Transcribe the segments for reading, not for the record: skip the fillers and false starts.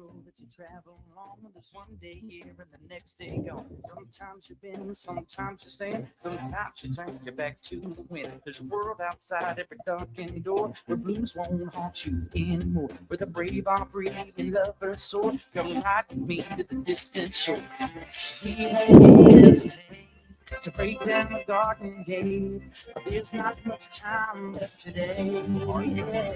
road that you travel along. There's one day here and the next day gone. Sometimes you bend, sometimes you stand, sometimes you turn your back to the wind. There's a world outside every darkened door where blues won't haunt you anymore. Where the brave are free and lovers soar. Come ride with me to the distant shore. He hesitates to break down the garden gate. But there's not much time left today. Yeah.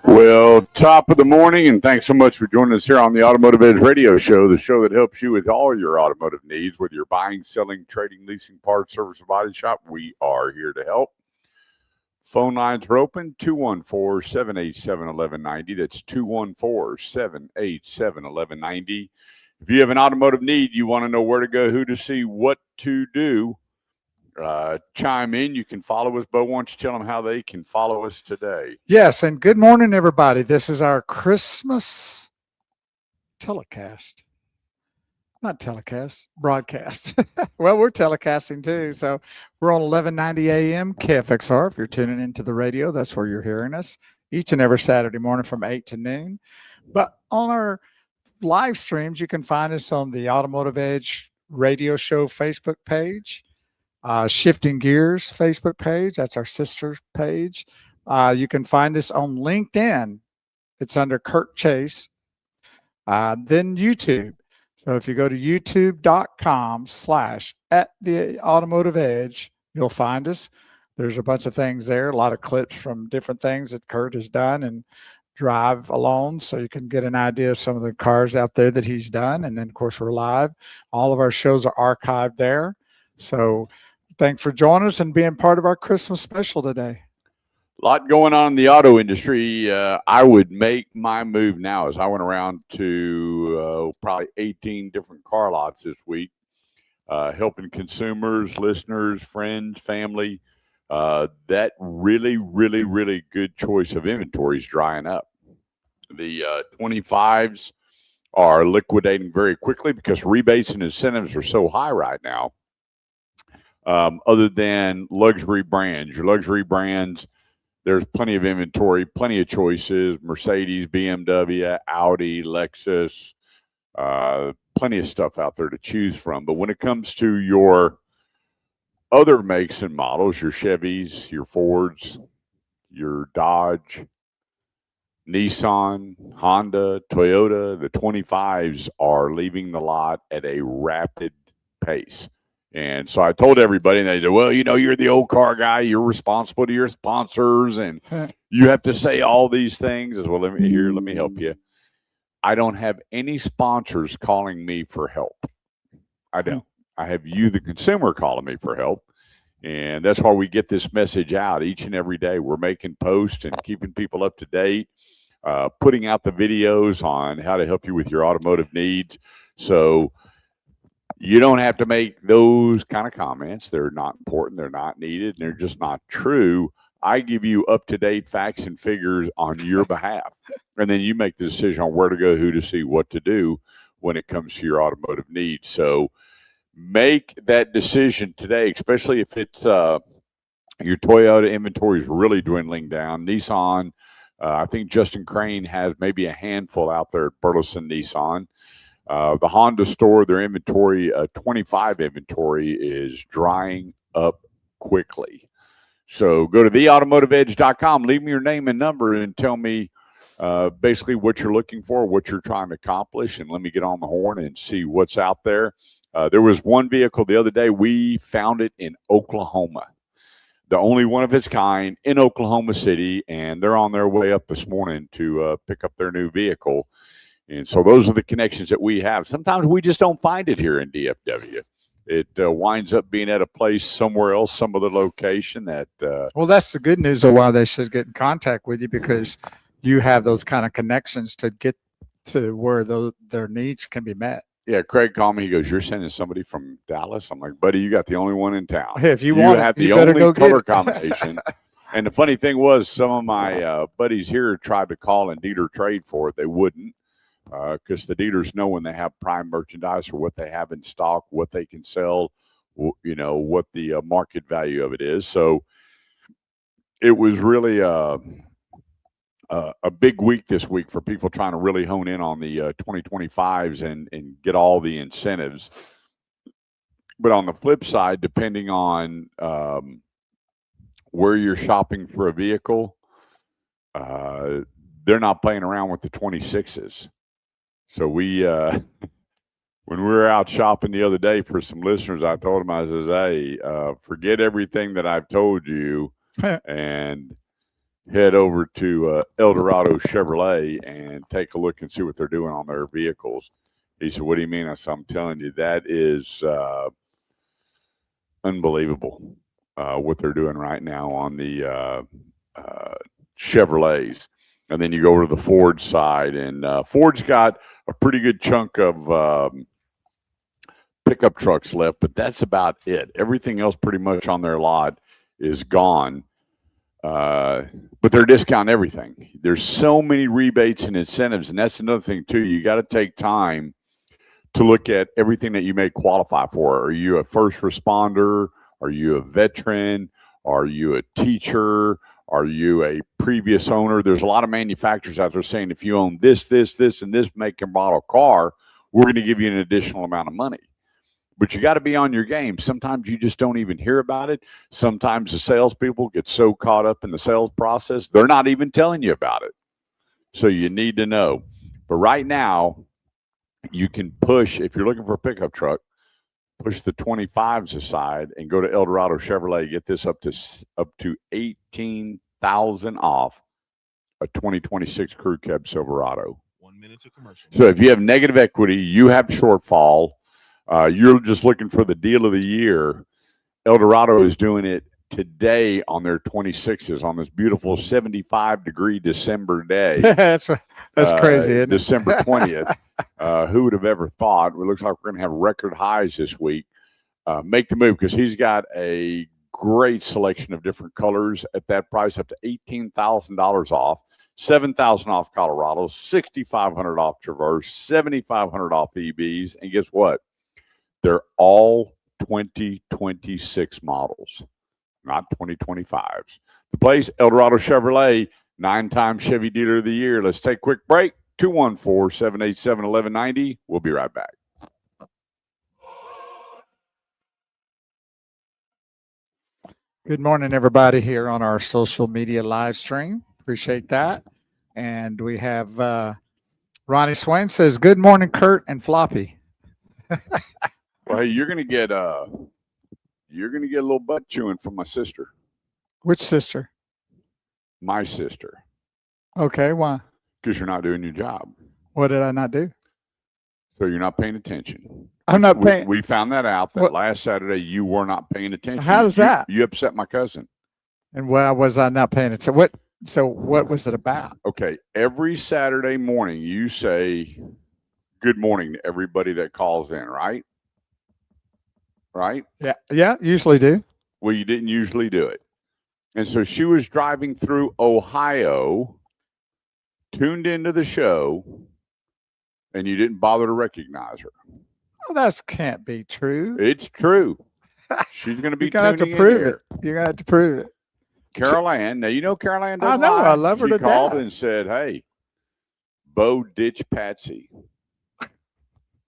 Well, top of the morning, and thanks so much for joining us here on the Automotive Edge Radio Show, the show that helps you with all your automotive needs, whether you're buying, selling, trading, leasing, parts, service, or body shop. We are here to help. Phone lines are open, 214-787-1190. That's 214-787-1190. If you have an automotive need, you want to know where to go, who to see, what to do, chime in. You can follow us. Bo, why don't you tell them how they can follow us today? Yes, and good morning, everybody. This is our Christmas telecast. Not telecast, broadcast. Well, we're telecasting too. So we're on 1190 AM KFXR. If you're tuning into the radio, that's where you're hearing us each and every Saturday morning from 8 to noon. But on our live streams, you can find us on the Automotive Edge Radio Show Facebook page. Shifting Gears Facebook page. That's our sister page. You can find us on LinkedIn. It's under Kirk Chase. Then YouTube. So if you go to youtube.com/@theautomotiveedge, you'll find us. There's a bunch of things there, a lot of clips from different things that Kurt has done and drive alone, so you can get an idea of some of the cars out there that he's done. And then, of course, we're live. All of our shows are archived there. So thanks for joining us and being part of our Christmas special today. A lot going on in the auto industry. I would make my move now as I went around to probably 18 different car lots this week, helping consumers, listeners, friends, family. That really, really, really good choice of inventory is drying up. The 25s are liquidating very quickly because rebates and incentives are so high right now. Other than luxury brands, your luxury brands, there's plenty of inventory, plenty of choices, Mercedes, BMW, Audi, Lexus, plenty of stuff out there to choose from. But when it comes to your other makes and models, your Chevys, your Fords, your Dodge, Nissan, Honda, Toyota, the 25s are leaving the lot at a rapid pace. And so I told everybody, and they said, well, you know, you're the old car guy. You're responsible to your sponsors, and you have to say all these things. As well, let me help you. I don't have any sponsors calling me for help. I don't. I have you, the consumer, calling me for help. And that's why we get this message out each and every day. We're making posts and keeping people up to date, putting out the videos on how to help you with your automotive needs. So you don't have to make those kind of comments. They're not important. They're not needed. And they're just not true. I give you up-to-date facts and figures on your behalf. And then you make the decision on where to go, who to see, what to do when it comes to your automotive needs. So make that decision today, especially if it's your Toyota inventory is really dwindling down. Nissan, I think Justin Crane has maybe a handful out there at Burleson Nissan. The Honda store, their inventory, 25 inventory is drying up quickly. So go to theautomotiveedge.com, leave me your name and number, and tell me basically what you're looking for, what you're trying to accomplish, and let me get on the horn and see what's out there. There was one vehicle the other day. We found it in Oklahoma, the only one of its kind in Oklahoma City, and they're on their way up this morning to pick up their new vehicle. And so those are the connections that we have. Sometimes we just don't find it here in DFW. It winds up being at a place somewhere else, some other location that. Well, that's the good news of why they should get in contact with you, because you have those kind of connections to get to where their needs can be met. Yeah, Craig called me. He goes, "You're sending somebody from Dallas?" I'm like, "Buddy, you got the only one in town. Hey, if you want have it, you the better only go color get it." combination." And the funny thing was, some of my buddies here tried to call and dealer trade for it. They wouldn't. Because the dealers know when they have prime merchandise or what they have in stock, what they can sell, you know, what the market value of it is. So it was really a big week this week for people trying to really hone in on the 2025s and get all the incentives. But on the flip side, depending on where you're shopping for a vehicle, they're not playing around with the 26s. So we, when we were out shopping the other day for some listeners, I told them, I says, hey, forget everything that I've told you and head over to El Dorado Chevrolet and take a look and see what they're doing on their vehicles. He said, what do you mean? I said, I'm telling you, that is unbelievable what they're doing right now on the Chevrolets. And then you go over to the Ford side, and Ford's got a pretty good chunk of pickup trucks left, but that's about it. Everything else pretty much on their lot is gone. But they're discounting everything. There's so many rebates and incentives, and that's another thing too. You got to take time to look at everything that you may qualify for. Are you a first responder? Are you a veteran? Are you a teacher? Are you a previous owner? There's a lot of manufacturers out there saying if you own this, and this make and model car, we're going to give you an additional amount of money. But you got to be on your game. Sometimes you just don't even hear about it. Sometimes the salespeople get so caught up in the sales process, they're not even telling you about it. So you need to know. But right now, you can push, if you're looking for a pickup truck, push the 25s aside and go to El Dorado Chevrolet. Get this up to $18,000 off a 2026 Crew Cab Silverado. 1 minute to commercial. So if you have negative equity, you have shortfall, you're just looking for the deal of the year. El Dorado is doing it today on their 26s on this beautiful 75-degree December day. that's crazy, isn't it? December 20th. Who would have ever thought? It looks like we're going to have record highs this week. Make the move because he's got a great selection of different colors at that price, up to $18,000 off, $7,000 off Colorado, $6,500 off Traverse, $7,500 off EBs, and guess what? They're all 2026 models, not 2025s. The place, El Dorado Chevrolet, 9-time Chevy Dealer of the Year. Let's take a quick break. 214-787-1190. We'll be right back. Good morning, everybody, here on our social media live stream. Appreciate that. And we have Ronnie Swain says, good morning, Kurt and Floppy. Well, hey, you're gonna get a little butt chewing from my sister. Which sister? My sister. Okay, why? Because you're not doing your job. What did I not do? So you're not paying attention. I'm not paying. We found that out that What? last Saturday you were not paying attention. How does that? You upset my cousin. And why was I not paying attention? So what was it about? Okay, every Saturday morning you say good morning to everybody that calls in, right? Right? Yeah, usually do. Well, you didn't usually do it. And so she was driving through Ohio, tuned into the show, and you didn't bother to recognize her. Well, that can't be true. It's true. She's going to be You're going to have to tuning in prove here. it. You're going to have to prove it. Carol Ann. Now, you know Carol Ann I doesn't know. lie. I love her She to called death. and said, hey, Bo ditched Patsy. I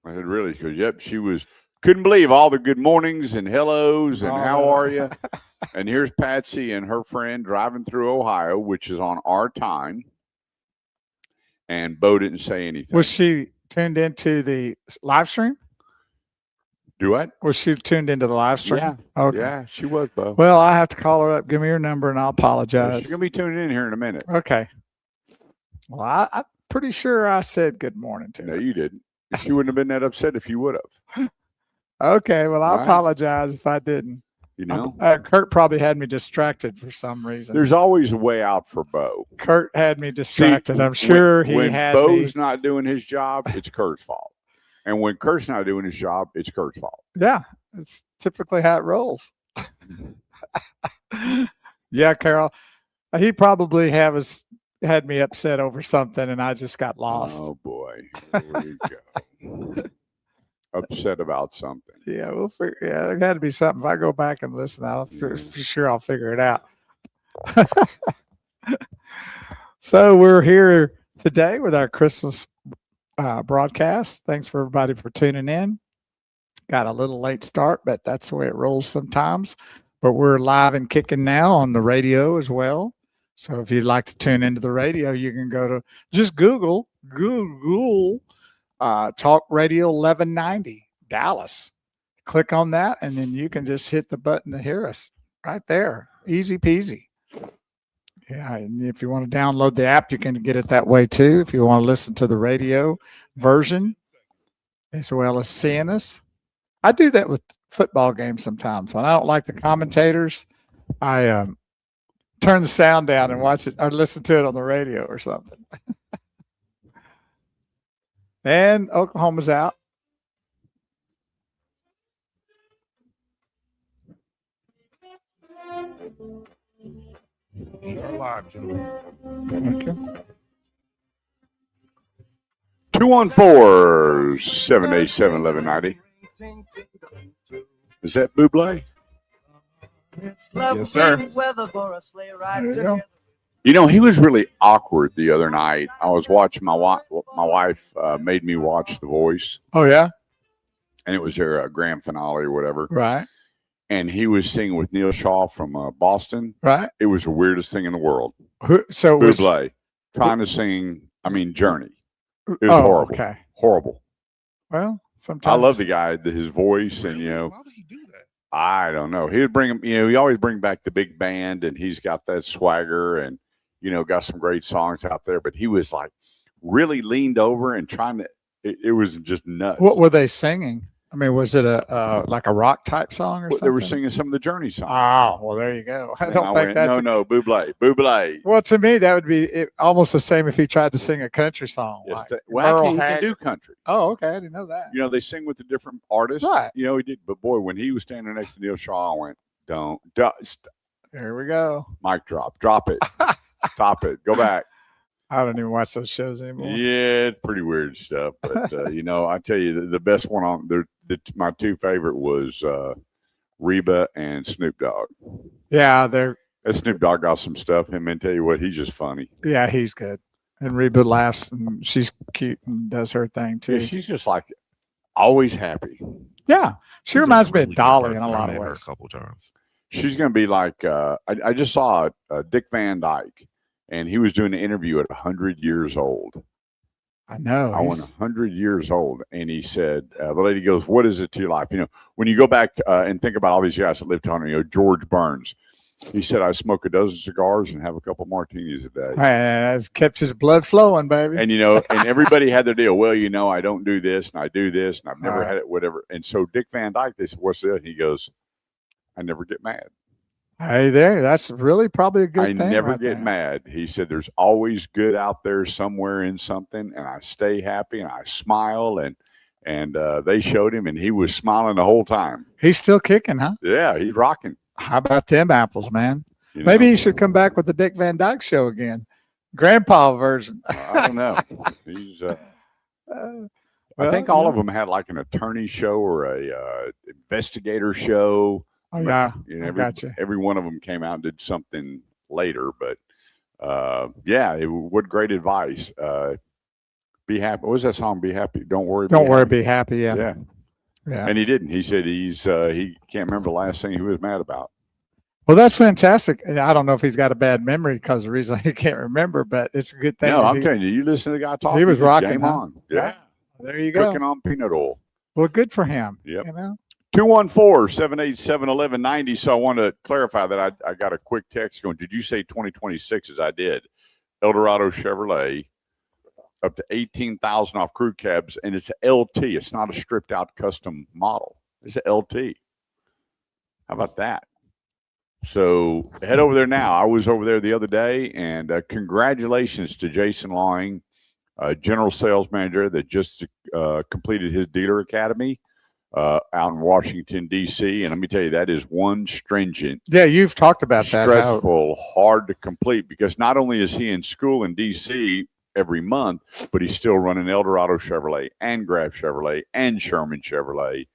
said, really? She goes, yep. She couldn't believe all the good mornings and hellos and how are you? And here's Patsy and her friend driving through Ohio, which is on our time. And Bo didn't say anything. Was she tuned into the live stream? Do what? Was she tuned into the live stream? Yeah. Okay. Yeah, she was, Bo. Well, I have to call her up. Give me your number and I'll apologize. She's going to be tuning in here in a minute. Okay. Well, I'm pretty sure I said good morning to No, her. you didn't. She wouldn't have been that upset if you would have. Okay. Well, I Right. apologize if I didn't. You know? Kurt probably had me distracted for some reason. There's always a way out for Bo. Kurt had me distracted. I'm sure he when had Bo's me. not doing his job, it's Kurt's fault. And when Kurt's not doing his job, it's Kurt's fault. Yeah, it's typically how it rolls. Yeah, Carol. He probably had me upset over something, and I just got lost. Oh boy, here we go. Upset about something. Yeah, we'll figure. Yeah, there got to be something. If I go back and listen, for sure I'll figure it out. So we're here today with our Christmas broadcast. Thanks for everybody for tuning in. Got a little late start, but that's the way it rolls sometimes. But we're live and kicking now on the radio as well. So if you'd like to tune into the radio, you can go to just Google Talk Radio 1190 Dallas. Click on that, and then you can just hit the button to hear us right there. Easy peasy. Yeah, and if you want to download the app, you can get it that way too. If you want to listen to the radio version as well as seeing us, I do that with football games sometimes. When I don't like the commentators, I turn the sound down and watch it or listen to it on the radio or something. And Oklahoma's out. You're live, gentlemen. Okay. 214-787-1190. Is that Buble? Yes, sir. There you go. You know, he was really awkward the other night. I was watching my wife made me watch The Voice, Oh, yeah? and it was their grand finale or whatever. Right. And he was singing with Neil Shaw from Boston. Right. It was the weirdest thing in the world. So it was. Buble trying to sing, Journey. It was Oh, horrible. okay. Horrible. Well, sometimes. I love the guy, his voice, and, Why would he do that? I don't know. He would bring him, he always bring back the big band, and he's got that swagger and, got some great songs out there. But he was like really leaned over and trying to, it was just nuts. What were they singing? I mean, was it a like a rock type song or something? They were singing some of the Journey songs. Oh, well, there you go. I And don't think went, that's. No, Buble. Well, to me, that would be almost the same if he tried to sing a country song. Yes, Like well, Merle he can Haggard. do country. Oh, okay. I didn't know that. They sing with the different artists. Right. He did. But boy, when he was standing next to Neil Shaw, I went, There we go. mic drop. Drop it. Stop it. Go back. I don't even watch those shows anymore. Yeah, it's pretty weird stuff. But, I tell you, the best one on there, my two favorite was Reba and Snoop Dogg. Yeah, they're. That Snoop Dogg got some stuff. Him, and tell you what, he's just funny. Yeah, he's good. And Reba laughs, and she's cute and does her thing too. Yeah, she's just like always happy. Yeah, she She's a reminds me really of good Dolly in person. a I lot met of her ways. a couple times. She's going to be like, I just saw Dick Van Dyke, and he was doing an interview at 100 years old. I know. I went 100 years old, and he said, the lady goes, "What is it to your life?" When you go back and think about all these guys that lived on, George Burns, he said, "I smoke a dozen cigars and have a couple martinis a day." Has kept his blood flowing, baby. And and everybody had their deal. Well, I don't do this, and I do this, and I've never Right. had it, whatever. And so Dick Van Dyke, they said, "What's that?" He goes, "I never get mad. Hey, that's really probably a good I thing. never right get there. mad." He said, "There's always good out there somewhere in something, and I stay happy and I smile." And they showed him, and he was smiling the whole time. He's still kicking, huh? Yeah, he's rocking. How about them apples, man? you Maybe know. he should come back with the Dick Van Dyke show again, Grandpa version. I don't know. He's. I Well, think all of them had like an attorney show or a investigator show. Oh yeah, I Every, gotcha. every one of them came out and did something later, but what great advice. Be happy. What was that song? Be happy. Don't worry. Don't worry, happy. be happy. Yeah, Yeah. yeah. And he didn't. He said he can't remember the last thing he was mad about. Well, that's fantastic. And I don't know if he's got a bad memory because the reason he can't remember, but it's a good thing. No, that I'm he- telling you, you listen to the guy talking. he was just rocking, Game huh? on. Yeah. There you go. Cooking on peanut oil. Well, good for him. Yep. 214-787-1190. So I want to clarify that I got a quick text going, did you say 2026? As I did. Eldorado Chevrolet, up to 18,000 off crew cabs, and it's a LT. It's not a stripped out custom model. It's a LT. How about that? So head over there now. I was over there the other day, and congratulations to Jason Lawing, general sales manager that just completed his dealer academy out in Washington, D.C. And let me tell you, that is one stringent, Yeah, you've talked about that. how- stressful, hard to complete, because not only is he in school in D.C. every month, but he's still running Eldorado Chevrolet and Graf Chevrolet and Sherman Chevrolet.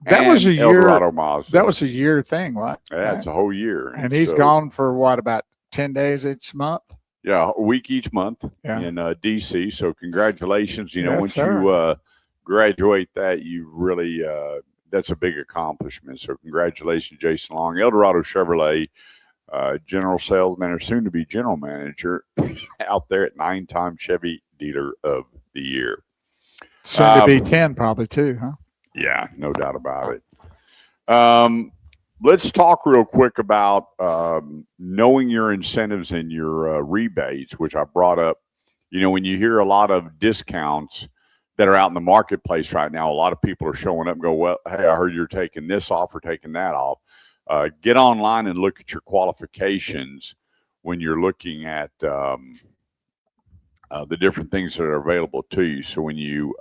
That was and a year- Eldorado Mazda. That was a year thing, right? Yeah, it's a whole year. And he's So, gone for what, about 10 days each month? Yeah, a week each month Yeah. in DC. So congratulations. You know, Yes, once sir. you graduate that, you really that's a big accomplishment. So congratulations, Jason Long, Eldorado Chevrolet, general sales manager, soon to be general manager out there at 9-time Chevy Dealer of the Year. Soon to be 10 probably too, huh? Yeah, no doubt about it. Let's talk real quick about knowing your incentives and your rebates, which I brought up. You know, when you hear a lot of discounts that are out in the marketplace right now, a lot of people are showing up and go, well, hey, I heard you're taking this off or taking that off. Get online and look at your qualifications when you're looking at the different things that are available to you. So when you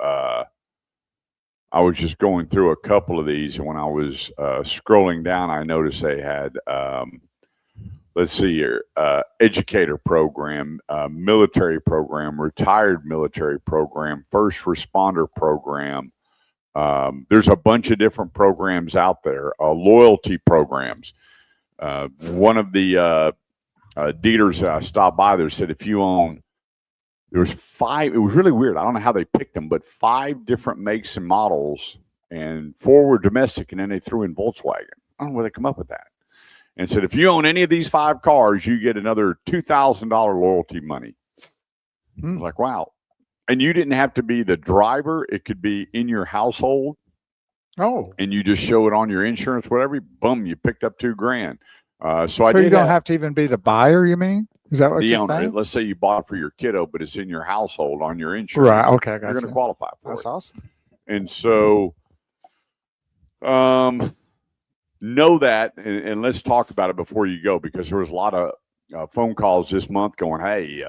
I was just going through a couple of these, and when I was scrolling down, I noticed they had, let's see here, educator program, military program, retired military program, first responder program. There's a bunch of different programs out there, loyalty programs. One of the dealers that I stopped by there said if you own, there was 5, it was really weird. I don't know how they picked them, but 5 different makes and models, and 4 were domestic, and then they threw in Volkswagen. I don't know where they come up with that. And said, if you own any of these 5 cars, you get another $2,000 loyalty money. I was like, wow. And you didn't have to be the driver. It could be in your household. Oh. And you just show it on your insurance, whatever, boom, you picked up $2,000. So I So did you don't have to even be the buyer, you mean? Is that what the you're owner. saying? Let's say you bought it for your kiddo, but it's in your household on your insurance. Right. Okay. I got You're going to you. qualify for That's it. awesome. And so know that, and let's talk about it before you go, because there was a lot of phone calls this month going, hey,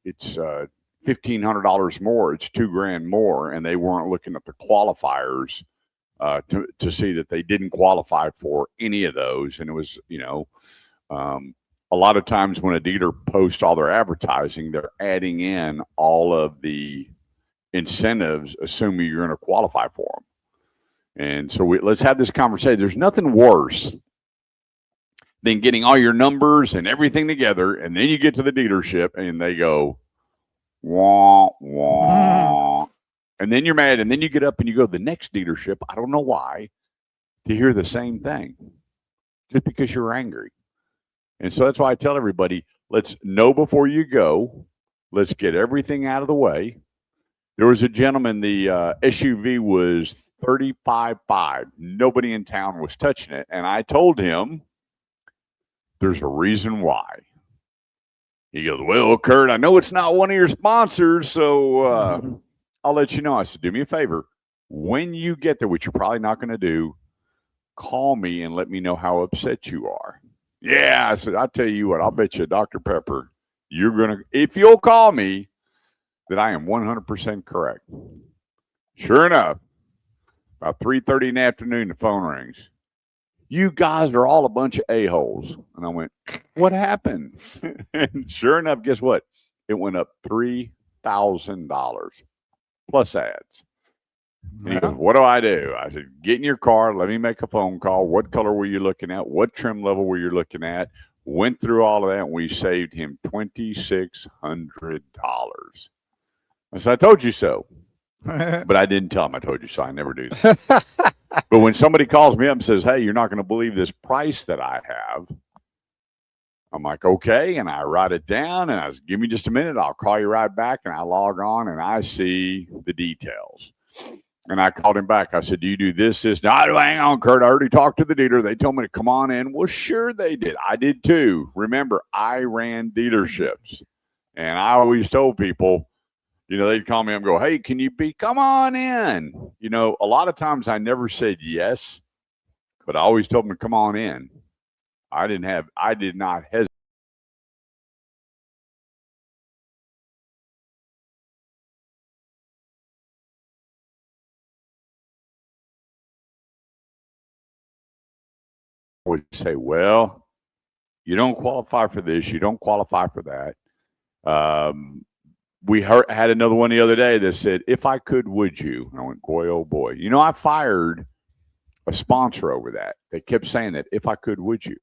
it's $1,500 more. It's $2,000 more. And they weren't looking at the qualifiers to see that they didn't qualify for any of those. And it was, you know, a lot of times when a dealer posts all their advertising, they're adding in all of the incentives, assuming you're going to qualify for them. And so let's have this conversation. There's nothing worse than getting all your numbers and everything together, and then you get to the dealership and they go, wah, wah. And then you're mad, and then you get up and you go to the next dealership, I don't know why, to hear the same thing, just because you're angry. And so that's why I tell everybody, let's know before you go. Let's get everything out of the way. There was a gentleman, the SUV was $35,500. Nobody in town was touching it. And I told him there's a reason why. He goes, well, Kurt, I know it's not one of your sponsors, so I'll let you know. I said, do me a favor. When you get there, which you're probably not going to do, call me and let me know how upset you are. Yeah, I said, I'll tell you what, I'll bet you Dr. Pepper, you're going to, if you'll call me, that I am 100% correct. Sure enough, about 3:30 in the afternoon, the phone rings. You guys are all a bunch of a-holes. And I went, what happened? And sure enough, guess what? It went up $3,000 plus ads. And he goes, what do? I said, get in your car. Let me make a phone call. What color were you looking at? What trim level were you looking at? Went through all of that, and we saved him $2,600. I said, I told you so. But I didn't tell him I told you so. I never do that. But when somebody calls me up and says, hey, you're not going to believe this price that I have, I'm like, okay. And I write it down, and I was, give me just a minute. I'll call you right back. And I log on, and I see the details. And I called him back. I said, do you do this? No, hang on, Kurt. I already talked to the dealer. They told me to come on in. Well, sure they did. I did too. Remember, I ran dealerships. And I always told people, you know, they'd call me and go, hey, can you come on in? You know, a lot of times I never said yes, but I always told them to come on in. I did not hesitate. Would say, well, you don't qualify for this, you don't qualify for that. We had another one the other day that said, if I could, would you? And I went, boy, oh boy. You know, I fired a sponsor over that. They kept saying that, if I could, would you?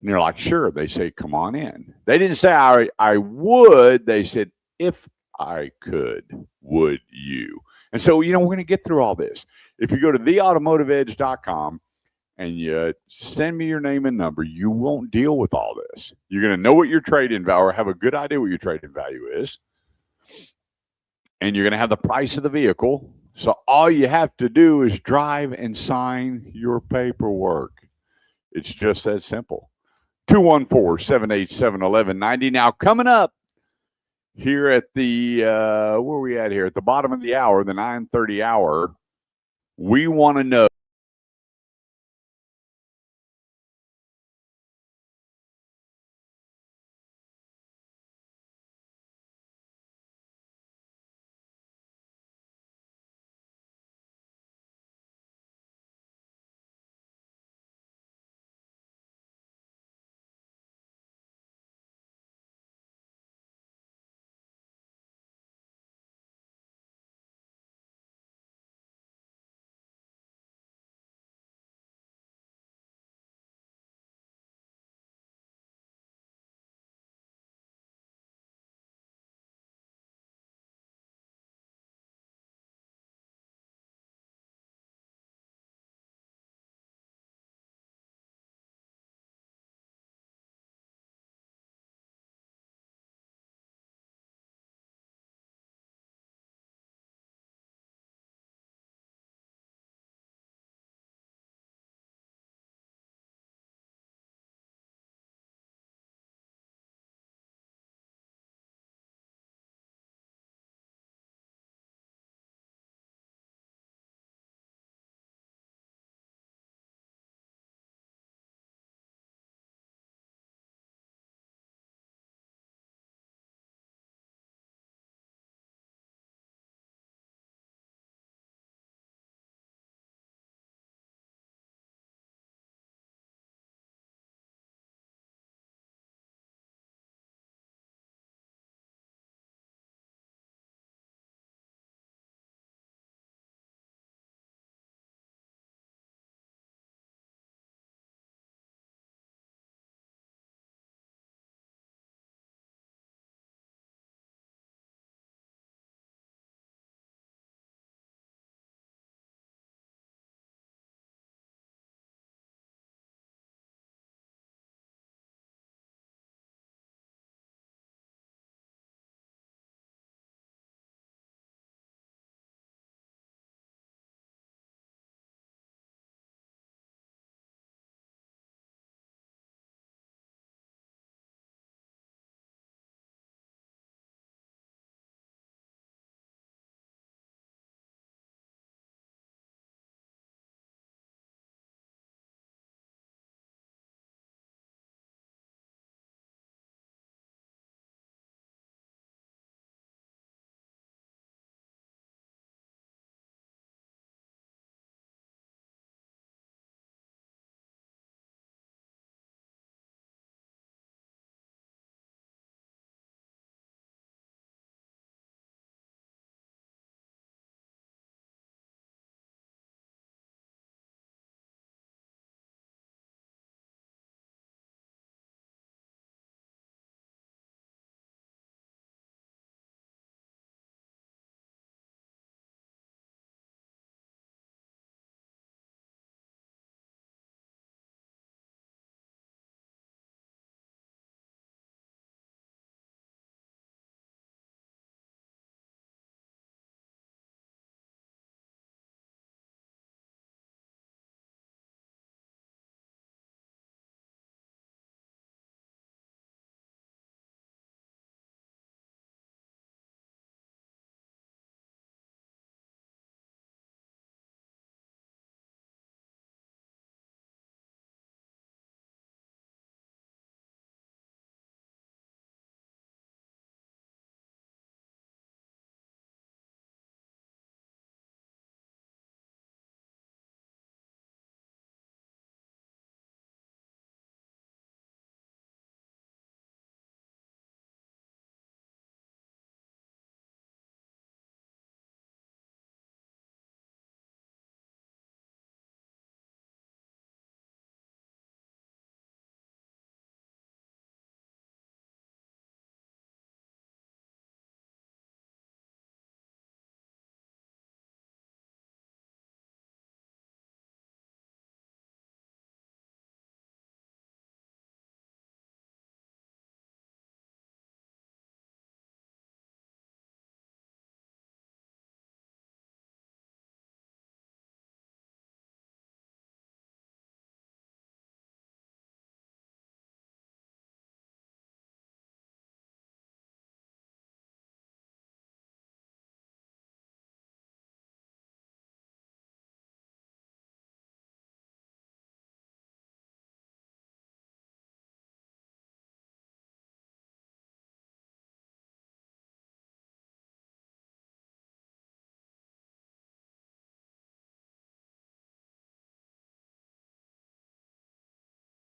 And you're like, sure. They say, come on in. They didn't say I would. They said, if I could, would you? And so, we're going to get through all this. If you go to theautomotiveedge.com and you send me your name and number, you won't deal with all this. You're going to know what your trade-in value, or have a good idea what your trade-in value is. And you're going to have the price of the vehicle. So all you have to do is drive and sign your paperwork. It's just that simple. 214-787-1190. Now, coming up here at the, where are we at here? At the bottom of the hour, the 9:30 hour, we want to know